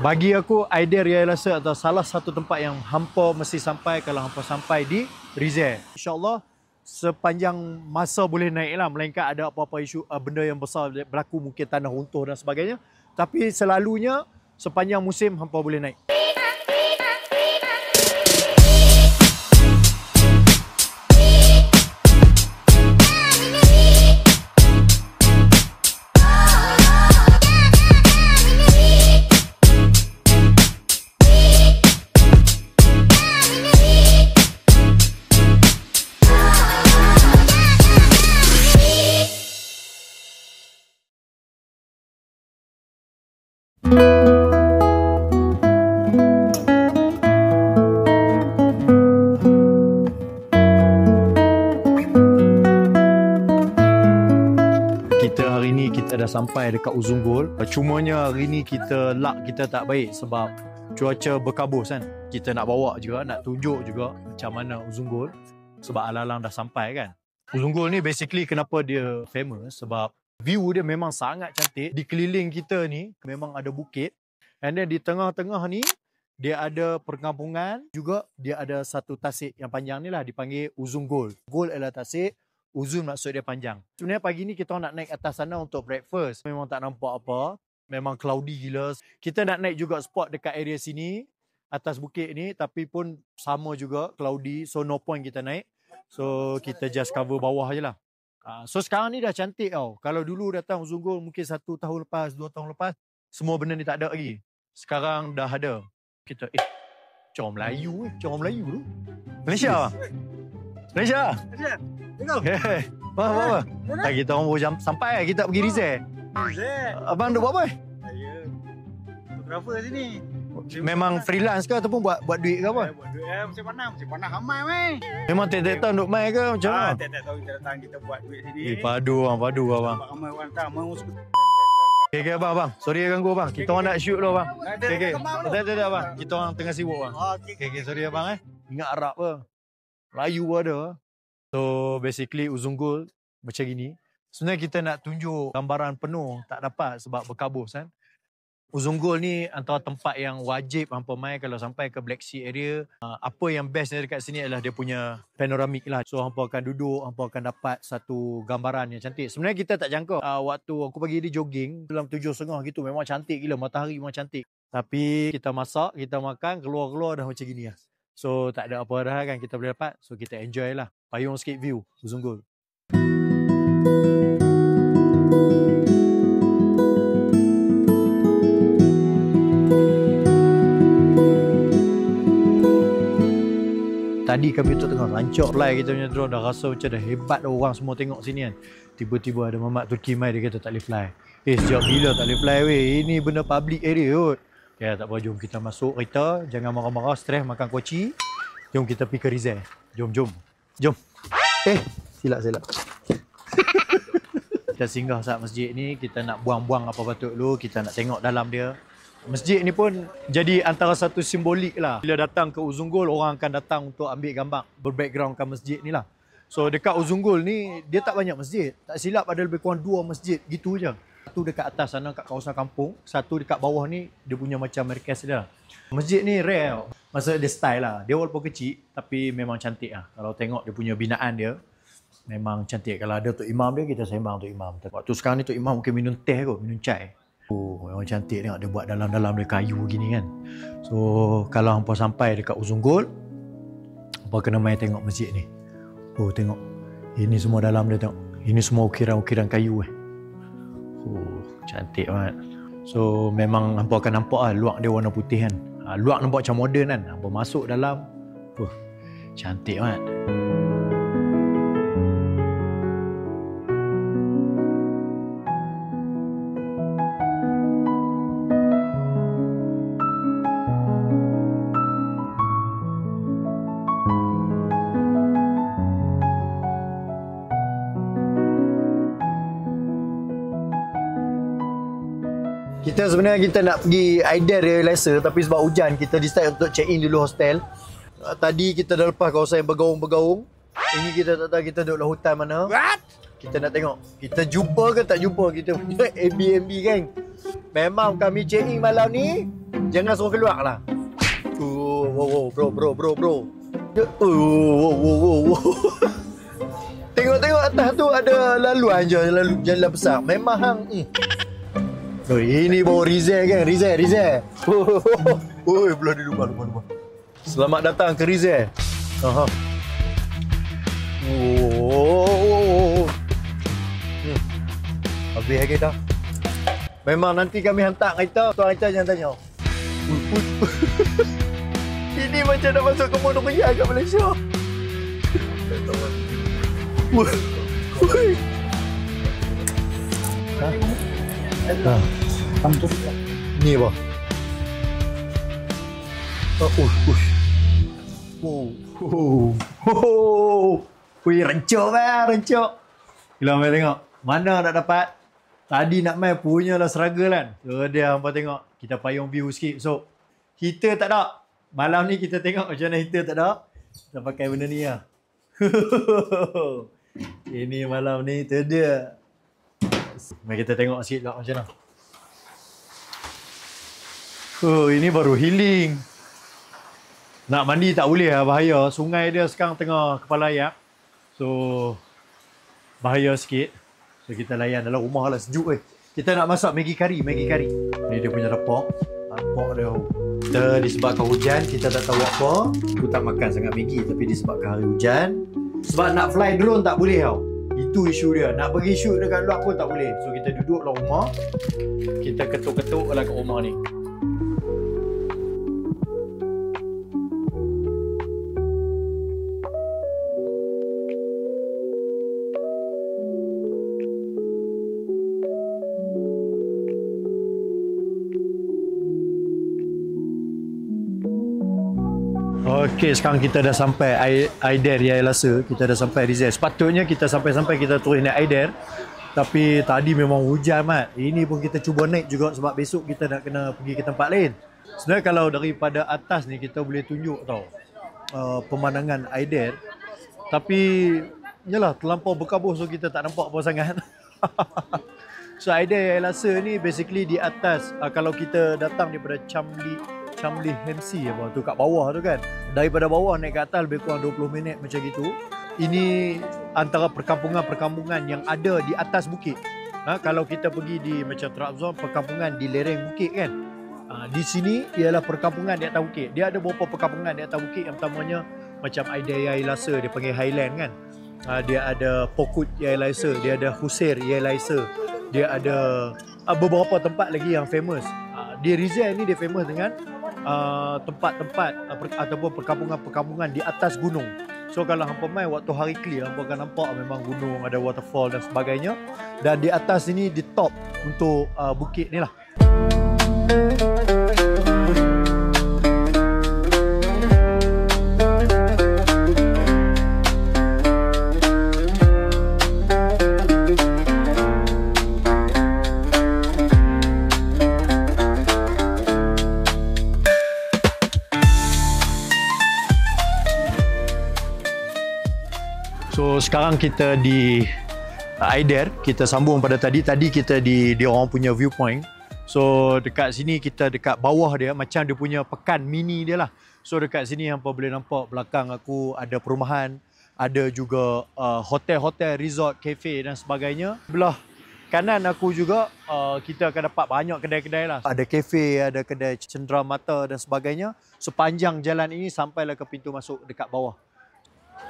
Bagi aku, idea Raya Lasa atau salah satu tempat yang hampa mesti sampai kalau hampa sampai di Rizal. InsyaAllah sepanjang masa boleh naik lah. Melainkan ada apa-apa isu benda yang besar berlaku, mungkin tanah runtuh dan sebagainya. Tapi selalunya sepanjang musim hampa boleh naik. Kita dah sampai dekat Uzunggul. Cumanya hari ni kita tak baik sebab cuaca berkabus kan. Kita nak bawa juga, nak tunjuk juga macam mana Uzunggul sebab alang-alang dah sampai kan. Uzunggul ni basically kenapa dia famous sebab view dia memang sangat cantik. Di keliling kita ni memang ada bukit, and then di tengah-tengah ni dia ada perkampungan juga. Dia ada satu tasik yang panjang ni lah dipanggil Uzunggul. Gul adalah tasik, Uzun maksud dia panjang. Sebenarnya pagi ni kita nak naik atas sana untuk breakfast. Memang tak nampak apa. Memang cloudy gila. Kita nak naik juga spot dekat area sini, atas bukit ni, tapi pun sama juga cloudy. So no point kita naik. So kita just cover bawah je lah. So sekarang ni dah cantik tau. Kalau dulu datang Uzunggul mungkin 1 tahun lepas, 2 tahun lepas, semua benda ni tak ada lagi. Sekarang dah ada. Kita Cakap Melayu Cakap Melayu tu. Malaysia. Malaysia. Apa? Kita orang baru sampai, kita pergi Rizal. Abang duk buat apa? Saya fotografer sini. Memang freelance ke ataupun buat duit ke apa? Buat duit musim panas ramai weh. Memang tiap-tiap tahun duk mai ke macam mana? Tiap-tiap tahun kita datang, kita buat duit sini. Padu abang. Ramai orang datang, mau suka. Okay, abang. Sorry ganggu abang. Kita orang nak shoot dulu abang. Okay. Tak abang. Kita orang tengah sibuk abang. Okay, sorry abang Ingat Arab ke? Melayu ada. So basically Uzunggul macam gini. Sebenarnya kita nak tunjuk gambaran penuh, tak dapat sebab berkabus kan. Uzunggul ni antara tempat yang wajib hampa mai kalau sampai ke Black Sea area. Apa yang best dekat sini adalah dia punya panoramik lah. So hampa akan duduk, hampa akan dapat satu gambaran yang cantik. Sebenarnya kita tak jangka. Waktu aku pagi ni jogging dalam 7.30 gitu, memang cantik gila, matahari memang cantik. Tapi kita masak, kita makan, keluar-keluar dah macam gini lah. So tak ada apa dah kan kita boleh dapat. So kita enjoy lah. Payung sikit view Uzunggul. Tadi kami tu tengah rancak fly kita punya drone, dah rasa macam dah hebat dah orang semua tengok sini kan. Tiba-tiba ada Mamat Turki mai, dia kata tak boleh fly. Sejak bila tak boleh fly weh? Ini benda public area kot. Ya tak apa, jom kita masuk kereta. Jangan marah-marah, stres makan koci. Jom kita pergi ke Rizal. Jom. Silap. Kita singgah saat masjid ni, kita nak buang-buang apa patut dulu, kita nak tengok dalam dia. Masjid ni pun jadi antara satu simbolik lah. Bila datang ke Uzunggul, orang akan datang untuk ambil gambar berbackgroundkan masjid ni lah. So dekat Uzunggul ni, dia tak banyak masjid. Tak silap ada lebih kurang 2 masjid, gitu je. Satu dekat atas sana kat kawasan kampung, satu dekat bawah ni dia punya macam markas dia. Masjid ni rare tau. Maksudnya dia style lah. Dia walaupun kecil tapi memang cantik lah. Kalau tengok dia punya binaan dia, memang cantik. Kalau ada Tok Imam dia, kita sembang Tok Imam. Waktu sekarang ni Tok Imam mungkin minum teh kot, minum chai. Memang cantik tengok dia buat dalam-dalam dia kayu gini kan. So kalau hampa sampai dekat Uzunggul, hampa kena main tengok masjid ni. Tengok. Ini semua dalam dia tengok. Ini semua ukiran-ukiran kayu cantik banget. So memang hampa akan nampak lah luak dia warna putih kan. Luak nampak macam moden kan. Hampa masuk dalam, cantik banget. Kita sebenarnya nak pergi Aidil Raya Lasa, tapi sebab hujan kita decide untuk check in dulu hostel. Tadi kita dah lepas kawasan yang bergaung-bergaung. Ini kita tak tahu kita duduk dalam hutan mana. What? Kita nak tengok kita jumpa ke tak jumpa kita punya Airbnb kan. Memang kami check in malam ni Jangan suruh keluar lah. Wow, bro. Wow. Tengok atas tu ada laluan je, jalan besar. Memang hang. Oh, ini bawa Rizal kan? Rizal. Oi, belah di luar. Selamat datang ke Rizal. Aha. Oh. Habis lagi dah. Memang nanti kami hantar kereta, tuan kereta jangan tanya. Ini macam nak masuk ke Mongolia kat Malaysia. Ni apa? Rencok. Gila mai tengok. Mana nak dapat? Tadi nak main punya lah struggle kan. So dia hampa tengok. Kita payung view sikit. So heater tak ada. Malam ni kita tengok macam mana heater tak ada. Kita pakai benda ni lah. Ini malam ni tu dia. Mari kita tengok sikit tak macam mana. Ini baru healing. Nak mandi tak boleh lah, bahaya. Sungai dia sekarang tengah kepala ayak. So bahaya sikit. So kita layan dalam rumah lah, sejuk Kita nak masak Maggi kari. Ni dia punya lepak. Lepak dia. Kita disebabkan hujan, kita tak tahu apa. Aku tak makan sangat Maggi, tapi disebabkan hari hujan. Sebab nak fly drone tak boleh tau. Itu isu dia. Nak pergi shoot dekat luar pun tak boleh. So kita duduk dalam rumah. Kita ketuk-ketuk lah kat rumah ni. Okey, sekarang kita dah sampai Aider Yaya Lhasa. Kita dah sampai Rizal. Sepatutnya kita sampai kita terus naik Aider. Tapi tadi memang hujan mat. Ini pun kita cuba naik juga sebab besok kita nak kena pergi ke tempat lain. Sebenarnya kalau daripada atas ni kita boleh tunjuk tau pemandangan Aider. Tapi yalah terlampau berkabut so kita tak nampak apa sangat. So Aider Yaya Lhasa ni basically di atas. Kalau kita datang daripada Chamli MC apa tu kat bawah tu kan. Daripada bawah naik ke atas lebih kurang 20 minit macam gitu. Ini antara perkampungan-perkampungan yang ada di atas bukit. Kalau kita pergi di macam Trabzon, perkampungan di lereng bukit kan. Di sini ialah perkampungan di atas bukit. Dia ada beberapa perkampungan di atas bukit. Yang pertamanya macam Aider Yaya Lhasa, dia panggil Highland kan. Dia ada Pokut Yaya Lhasa, dia ada Husair Yaya Lhasa. Dia ada beberapa tempat lagi yang famous. Di Rizal ni dia famous dengan tempat-tempat ataupun perkampungan-perkampungan di atas gunung. So kalau hampa main waktu hari clear, hampa akan nampak memang gunung, ada waterfall dan sebagainya. Dan di atas ini di top untuk bukit ni lah. So sekarang kita di Aider, kita sambung pada tadi kita di orang punya viewpoint. So dekat sini kita dekat bawah dia macam dia punya pekan mini dia lah. So dekat sini hampa boleh nampak belakang aku ada perumahan, ada juga hotel-hotel, resort, cafe dan sebagainya. Belah kanan aku juga kita akan dapat banyak kedai-kedai lah. Ada cafe, ada kedai cenderamata dan sebagainya. Sepanjang jalan ini sampailah ke pintu masuk dekat bawah.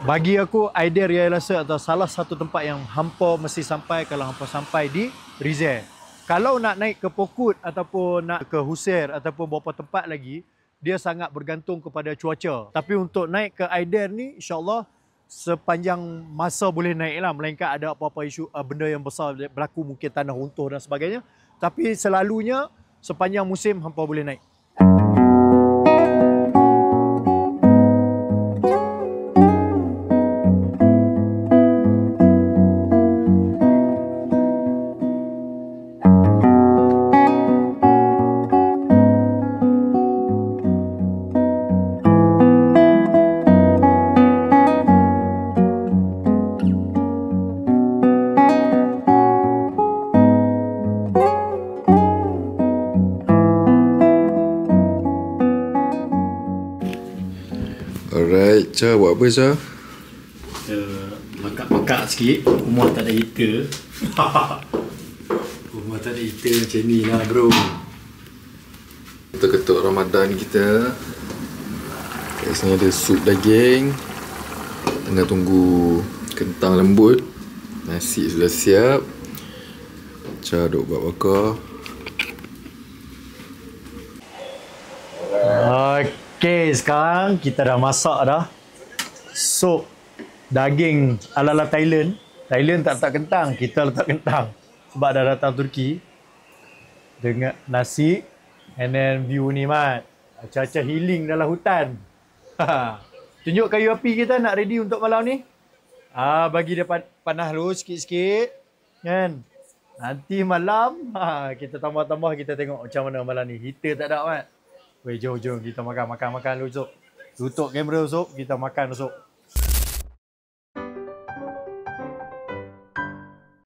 Bagi aku, Aider Yaya Lhasa adalah salah satu tempat yang hampa mesti sampai kalau hampa sampai di Rizal. Kalau nak naik ke Pokut ataupun nak ke Husair ataupun beberapa tempat lagi, dia sangat bergantung kepada cuaca. Tapi untuk naik ke Aider ni, insyaAllah sepanjang masa boleh naik lah. Melainkan ada apa-apa isu benda yang besar berlaku, mungkin tanah runtuh dan sebagainya. Tapi selalunya sepanjang musim hampa boleh naik. Alright, Cha, buat apa Cha? Kita mekak-mekak sikit. Rumah tak ada heater. Rumah tak ada heater macam ni lah bro. Ketuk-ketuk Ramadan kita. Kat sini ada sup daging. Tengah tunggu kentang lembut. Nasi sudah siap. Cha duk buat bakar. Okay, sekarang kita dah masak dah sup daging ala-ala Thailand. Thailand tak letak kentang, kita letak kentang sebab dah datang Turki. Dengan nasi and then view ni Mat, macam-macam healing dalam hutan. Tunjuk kayu api kita nak ready untuk malam ni. Bagi dia panas dulu sikit-sikit kan. Nanti malam kita tambah-tambah, kita tengok macam mana malam ni. Heater tak ada Mat. Weh, jom kita makan dulu Sob. Tutup kamera Sob, kita makan Sob.